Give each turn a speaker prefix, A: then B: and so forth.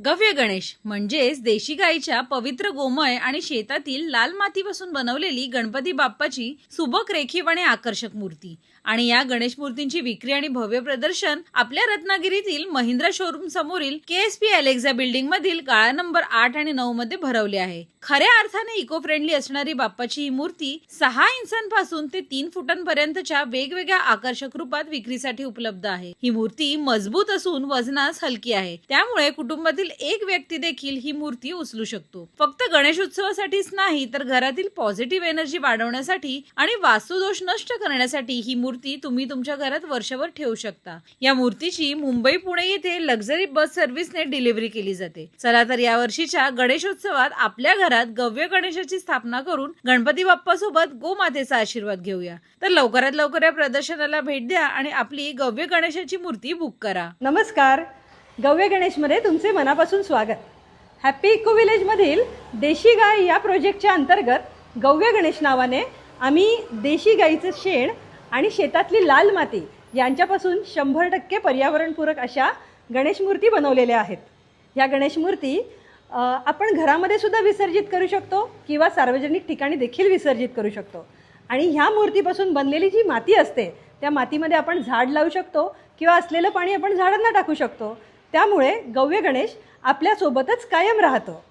A: गव्य गणेश म्हणजेच देशी गाईच्या पवित्र गोमय आणि शेतातील लाल मातीपासून बनवलेली गणपती बाप्पाची सुबक रेखीव आणि आकर्षक मूर्ती। आणि या गणेश मूर्तींची विक्री आणि भव्य प्रदर्शन आपल्या रत्नागिरीतील महिंद्रा शोरूम समोरील KSP अलेक्झा बिल्डिंग मधील गाळा नंबर 8 आणि 9 मध्ये भरवले आहे। खऱ्या अर्थाने इको फ्रेंडली असणारी बाप्पाची ही मूर्ती 6 इंचांपासून ते 3 फुटांपर्यंतच्या वेगवेगळ्या आकर्षक रूपात विक्रीसाठी उपलब्ध आहे। ही मूर्ती मजबूत असून वजनास हलकी आहे, त्यामुळे कुटुंबातील एक व्यक्ती देखील ही मूर्ती उचलू शकतो। फक्त गणेश उत्सवासाठीच नाही तर घरातील पॉझिटिव्ह एनर्जी वाढवण्यासाठी आणि वास्तुदोष नष्ट करण्यासाठी ही मूर्ती तुम्ही तुमच्या घरात वर्षभर ठेवू शकता। या मूर्तीची मुंबई पुणे येथे लक्झरी बस सर्व्हिसने डिलिव्हरी केली जाते। चला तर या वर्षीच्या गणेशोत्सवात आपल्या घरात गव्य गणेशाची स्थापना करून गणपती बाप्पा सोबत गोमातेचा आशीर्वाद घेऊया। तर लवकरात लवकर या प्रदर्शनाला भेट द्या आणि आपली गव्य गणेशाची मूर्ती बुक करा।
B: नमस्कार, गव्य गणेशमध्ये तुमचे मनापासून स्वागत। हॅपी इको विलेजमधील देशी गाय या प्रोजेक्टच्या अंतर्गत गव्य गणेश नावाने आम्ही देशी गाईचं शेण आणि शेतातली लाल माती यांच्यापासून 100% पर्यावरणपूरक अशा गणेश मूर्ती बनवलेल्या आहेत। या गणेश मूर्ती आपण घरामध्ये सुद्धा विसर्जित करू शकतो किंवा सार्वजनिक ठिकाणी देखील विसर्जित करू शकतो। आणि ह्या मूर्तीपासून बनलेली जी माती असते त्या मातीमध्ये आपण झाड लावू शकतो किंवा असलेलं पाणी आपण झाडांना टाकू शकतो। त्यामुळे गव्य गणेश आपल्या सोबतच कायम राहतो।